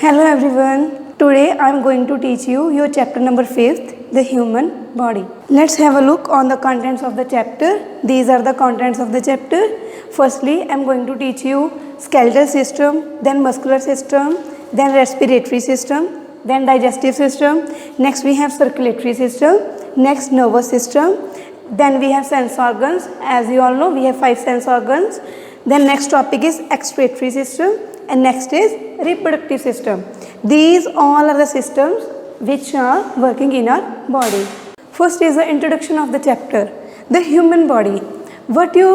Hello everyone. Today I am going to teach you your chapter number 5th, the human body. Let's have a look on the contents of the chapter. These are the contents of the chapter. Firstly, I am going to teach you skeletal system, then muscular system, then respiratory system, then digestive system. Next we have circulatory system, next nervous system, then we have sense organs. As you all know, we have 5 sense organs. Then next topic is excretory system, and next is reproductive system. These all are the systems which are working in our body. First is the introduction of the chapter, the human body. What you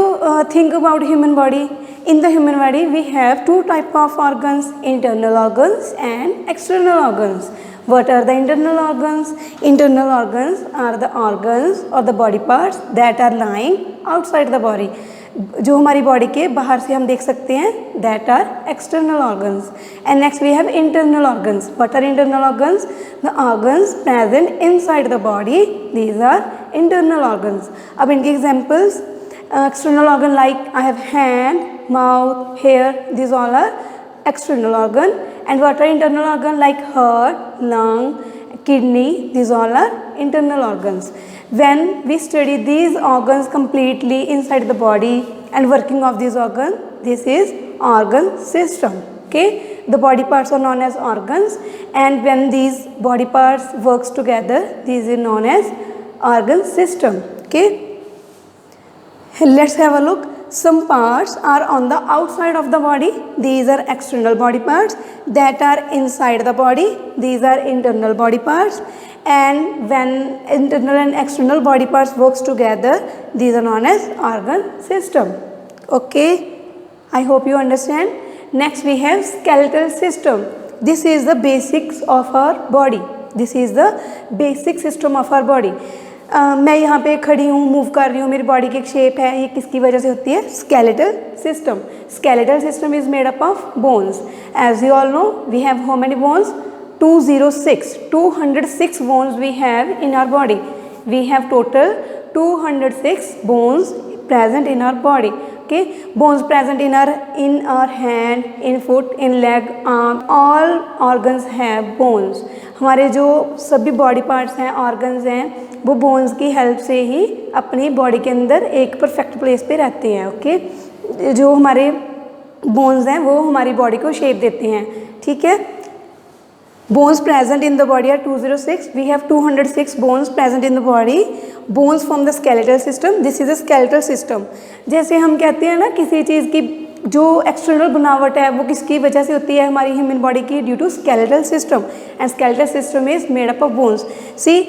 think about human body? In the human body we have 2 type of organs, internal organs and external organs. What are the internal organs? Internal organs are the organs or the body parts that are lying outside the body. जो हमारी body के बाहर से हम देख सकते हैं, that are external organs. And next we have internal organs. What are internal organs? The organs present inside the body. These are internal organs. अब इनके examples, external organ like I have hand, mouth, hair. These all are external organ. And what are internal organ like heart, lung, kidney? These all are internal organs. When we study these organs completely inside the body and working of these organs, this is organ system. Okay, the body parts are known as organs, and when these body parts works together, these is known as organ system. Okay, let's have a look. Some parts are on the outside of the body. These are external body parts. That are inside the body. These are internal body parts. And when internal and external body parts works together, these are known as organ system. Okay, I hope you understand. Next we have skeletal system. This is the basics of our body. This is the basic system of our body. मैं यहाँ पे खड़ी हूँ, move कर रही हूँ, मेरी body की एक शेप है, ये किसकी वजह से होती है? Skeletal system. Skeletal system is made up of bones. As you all know, we have how many bones? 206 bones we have in our body. We have total 206 bones present in our body. Okay, bones present in our hand, in foot, in leg, arm. All organs have bones. हमारे जो सभी body parts हैं, organs हैं, वो bones की help से ही अपनी body के अंदर एक परफेक्ट प्लेस पे रहते हैं. ओके, जो हमारे बोन्स हैं वो हमारी बॉडी को शेप देते हैं. ठीक है, bones present in the body are 206. We have 206 bones present in the body. Bones form the skeletal system. This is a skeletal system. जैसे हम कहते हैं ना, किसी चीज़ की जो एक्सटर्नल बनावट है वो किसकी वजह से होती है? हमारी ह्यूमन बॉडी की, due to skeletal system. And skeletal system is made up of bones. See,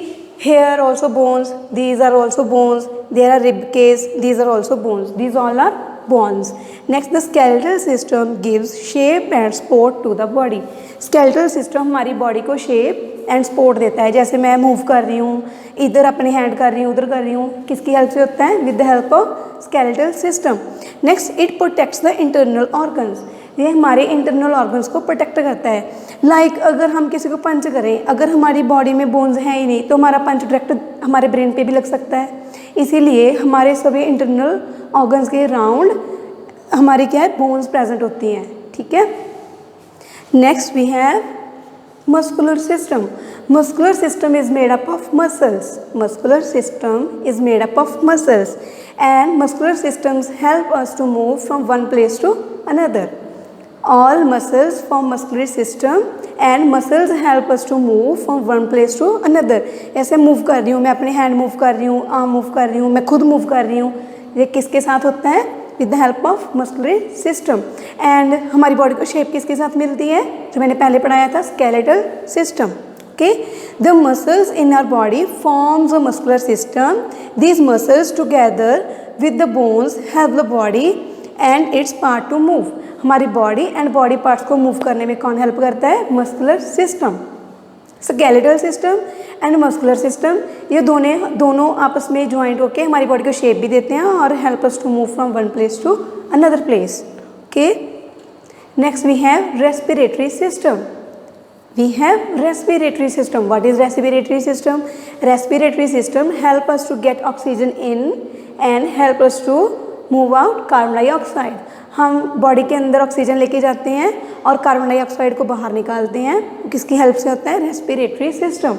here also bones. These are also bones. There are rib cage. These are also bones. These all are bones. Next, the skeletal system gives shape and support to the body. Skeletal system हमारी बॉडी को shape and support देता है. जैसे मैं move कर रही हूँ, इधर अपने हैंड कर रही हूँ, उधर कर रही हूँ, किसकी हेल्प से होता है? With the help of skeletal system. Next, it protects the internal organs. ये हमारे इंटरनल ऑर्गन्स को प्रोटेक्ट करता है. लाइक अगर हम किसी को पंच करें, अगर हमारी बॉडी में बोन्स हैं ही नहीं, तो हमारा पंच डायरेक्ट हमारे ब्रेन पे भी लग सकता है. इसीलिए हमारे सभी इंटरनल ऑर्गन्स के राउंड हमारी क्या है? बोन्स प्रेजेंट होती हैं. ठीक है. Next we have muscular system. Muscular system is made up of muscles. Muscular system is made up of muscles, and muscular systems help us to move from one place to another. All muscles form muscular system, and muscles help us to move from one place to another. ऐसे move कर रही हूँ मैं, अपने hand move कर रही हूँ, arm move कर रही हूँ, मैं खुद मूव कर रही हूँ. ये किसके साथ होता है? With the help of muscular system. And हमारी बॉडी को शेप किसके साथ मिलती है? जो मैंने पहले पढ़ाया था, skeletal system. Okay, the muscles in our body forms a muscular system. These muscles together with the bones help the body and its part to move. हमारी बॉडी एंड बॉडी पार्ट्स को मूव करने में कौन help करता है? Muscular system. Skeletal system and muscular system, ये दोनों आपस में ज्वाइंट होकर हमारी बॉडी को शेप भी देते हैं और help us to move from one place to another place. Okay, next we have respiratory system. We have respiratory system. What is respiratory system? Respiratory system help us to get oxygen in and help us to move out carbon dioxide. हम body के अंदर oxygen लेके जाते हैं और carbon dioxide को बाहर निकालते हैं। किसकी हेल्प से होता है? Respiratory system.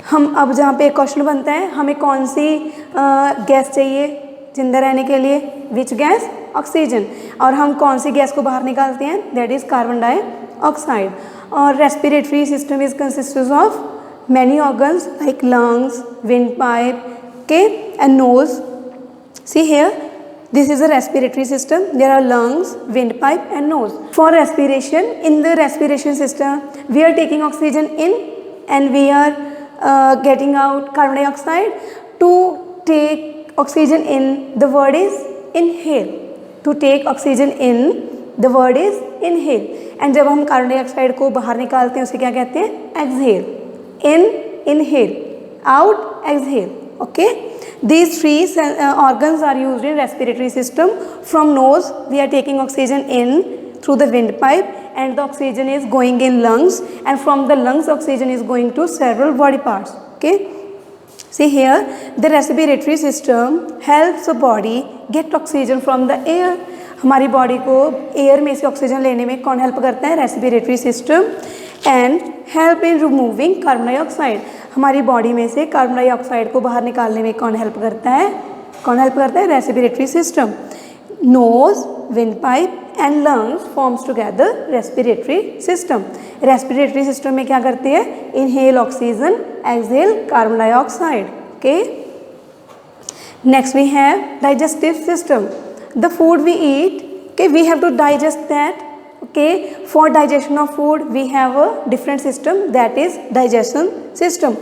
हम अब जहाँ पे एक क्वेश्चन बनता है, हमें कौन सी गैस चाहिए जिंदा रहने के लिए? Which gas? ऑक्सीजन। और हम कौन सी गैस को बाहर निकालते हैं? That is carbon dioxide. और respiratory system is consisted of many organs like lungs, wind pipe, okay, and nose. See here, this is a respiratory system. There are lungs, windpipe and nose. For respiration, in the respiration system, we are taking oxygen in and we are getting out carbon dioxide. To take oxygen in, the word is inhale. To take oxygen in, the word is inhale. And जब हम carbon dioxide को बाहर निकालते हैं उसे क्या कहते हैं? Exhale. In, inhale. Out, exhale. Okay, these three organs are used in respiratory system. From nose we are taking oxygen in through the windpipe and the oxygen is going in lungs, and from the lungs oxygen is going to several body parts. Okay, see here, the respiratory system helps the body get oxygen from the air. हमारी बॉडी को air में से oxygen लेने में कौन help करता है? Respiratory system. And help in removing carbon dioxide. हमारी बॉडी में से कार्बन डाइऑक्साइड को बाहर निकालने में कौन हेल्प करता है? कौन हेल्प करता है? Respiratory system. Nose, wind pipe and lungs forms together respiratory system. Respiratory system में क्या करते हैं? Inhale oxygen, exhale carbon dioxide. Okay, next we have digestive system. The food we eat, okay, we have to digest that. Okay, for digestion of food we have a different system, that is digestion system.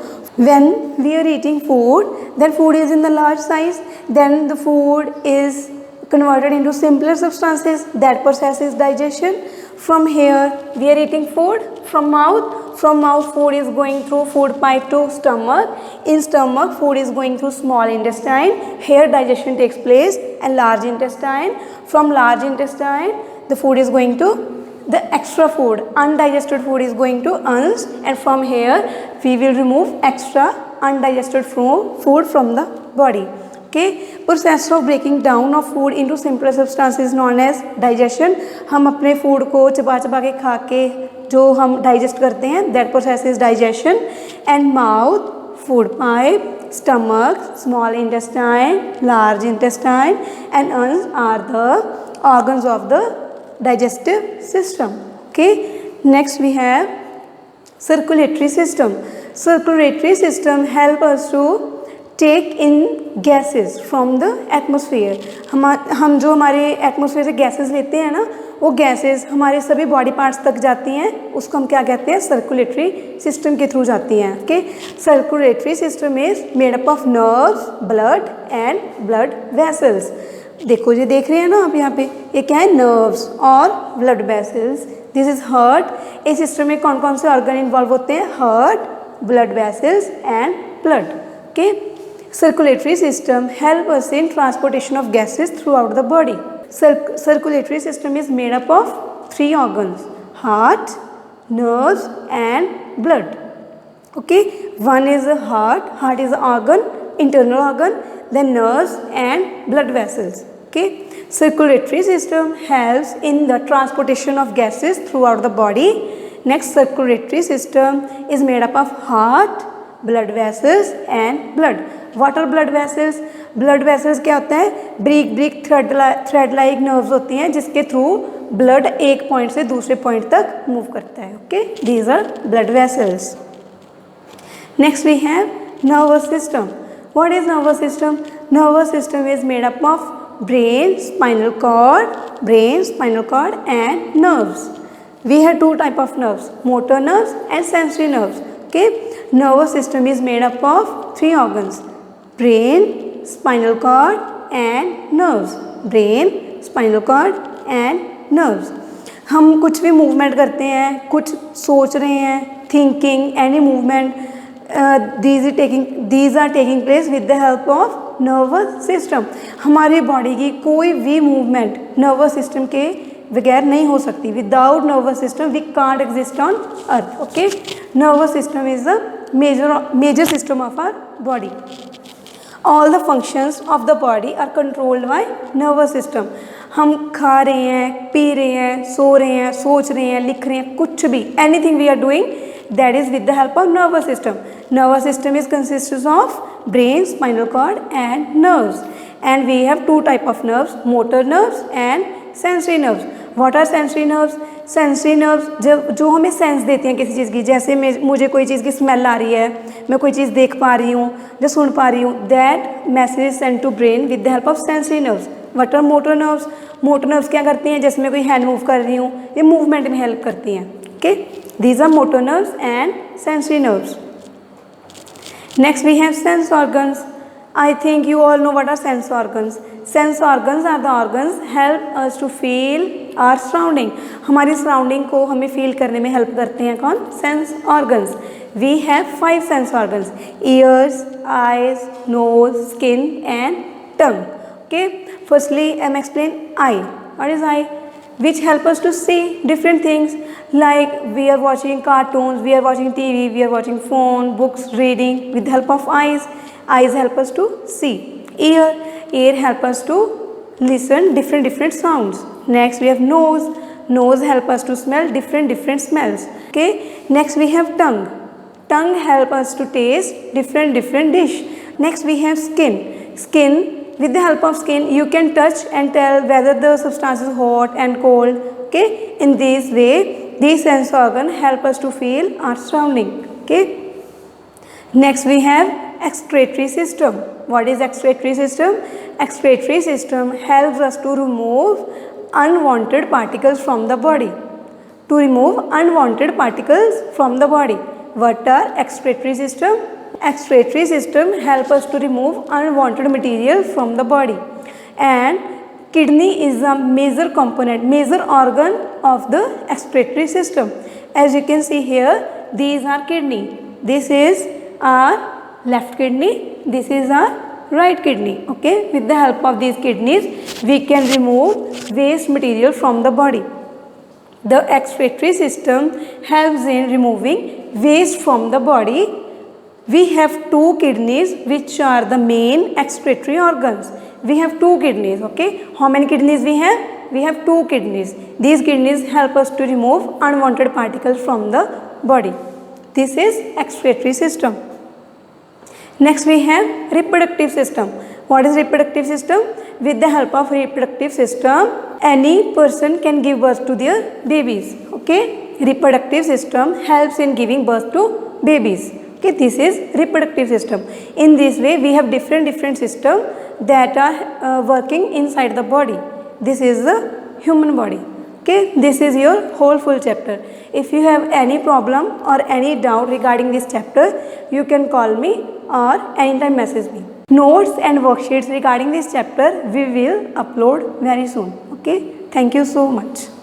When we are eating food, then food is in the large size, then the food is converted into simpler substances. That process is digestion. From here we are eating food from mouth. From mouth food is going through food pipe to stomach. In stomach food is going through small intestine. Here digestion takes place. And large intestine. From large intestine the food is going to the extra food. Undigested food is going to uns, and from here we will remove extra undigested food from the body. Okay, process of breaking down of food into simpler substances is known as digestion. हम अपने food को चबा चबा के खा के जो हम डाइजेस्ट करते हैं, that process is digestion. And mouth, food pipe, stomach, small intestine, large intestine and uns are the organs of the digestive system. Okay, next we have circulatory system. Circulatory system help us to take in gases from the atmosphere. हम जो हमारे atmosphere से gases लेते हैं ना, वो gases हमारे सभी बॉडी पार्ट्स तक जाती हैं. उसको हम क्या कहते हैं? सर्कुलेटरी सिस्टम के थ्रू जाती हैं. Okay, circulatory system is made up of nerves, blood and blood vessels. देखो, ये देख रहे हैं ना आप यहाँ पे, ये क्या है? नर्व्स और blood vessels. This is heart. इस सिस्टम में कौन कौन से ऑर्गन इन्वॉल्व होते हैं? Heart, blood vessels and blood. Okay, circulatory system help us in transportation of gases throughout the body. Circulatory system is made up of three organs: heart, nerves and blood. Okay, one is the heart. Heart is an organ, internal organ. Then nerves and blood vessels. Okay, circulatory system helps in the transportation of gases throughout the body. Next, circulatory system is made up of heart, blood vessels and blood. What are blood vessels? Blood vessels क्या होता है? Brick thread like nerves होती हैं जिसके through blood एक point से दूसरे point तक मूव करता है. Okay, these are blood vessels. Next we have nervous system. What is nervous system? Nervous system is made up of brain, spinal cord and nerves. We have two type of nerves, motor nerves and sensory nerves. Okay, nervous system is made up of three organs: brain, spinal cord and nerves. Brain, spinal cord and nerves. हम कुछ भी movement करते हैं, कुछ सोच रहे हैं, thinking, any movement, these are taking place with the help of nervous system. हमारी बॉडी की कोई भी मूवमेंट नर्वस सिस्टम के बगैर नहीं हो सकती. Without nervous system we can't exist on earth. Okay, nervous system is the major system of our body. All the functions of the body are controlled by nervous system. हम खा रहे हैं, P रहे हैं, सो रहे हैं, सोच रहे हैं, लिख रहे हैं, कुछ भी, anything we are doing, that is with the help of nervous system. Nervous system is consists of brain, spinal cord and nerves, and we have two type of nerves, motor nerves and sensory nerves. What are sensory nerves? Sensory nerves जो हमें sense देती हैं किसी चीज़ की, जैसे मुझे कोई चीज़ की स्मेल आ रही है, मैं कोई चीज़ देख पा रही हूँ या सुन पा रही हूँ, that message is send to brain with the help of sensory nerves. What are motor nerves? Motor nerves क्या करती हैं, जैसे मैं कोई हैंड मूव कर रही हूँ, ये मूवमेंट में हेल्प करती हैं. Okay, these are motor nerves and sensory nerves. Next we have sense organs. I think you all know what are sense organs. Sense organs are the organs help us to feel our surrounding. हमारी surrounding को हमें feel करने में help करते हैं कौन? Sense organs. We have 5 sense organs: ears, eyes, nose, skin and tongue. Okay, firstly I am explain eye. What is eye? Which help us to see different things, like we are watching cartoons, we are watching TV, we are watching phone, books, reading with the help of eyes. Eyes help us to see. Ear help us to listen different sounds. Next we have nose. Nose help us to smell different smells. Okay. Next we have tongue. Tongue help us to taste different dish. Next we have skin. With the help of skin you can touch and tell whether the substance is hot and cold. Okay, in this way these sense organs help us to feel our surrounding. Okay, next we have excretory system. What is excretory system? Excretory system helps us to remove unwanted particles from the body. To remove unwanted particles from the body. What are excretory system? Excretory system help us to remove unwanted material from the body, and kidney is a major component, major organ of the excretory system. As you can see here, these are kidney. This is our left kidney, this is our right kidney. Okay, with the help of these kidneys we can remove waste material from the body. The excretory system helps in removing waste from the body. We have 2 kidneys which are the main excretory organs. We have 2 kidneys. Okay, how many kidneys we have? We have 2 kidneys. These kidneys help us to remove unwanted particles from the body. This is excretory system. Next we have reproductive system. What is reproductive system? With the help of reproductive system any person can give birth to their babies. Okay, reproductive system helps in giving birth to babies. Okay, this is reproductive system. In this way we have different system that are working inside the body. This is the human body. Okay, this is your whole full chapter. If you have any problem or any doubt regarding this chapter, you can call me or anytime message me. Notes and worksheets regarding this chapter we will upload very soon. Okay, thank you so much.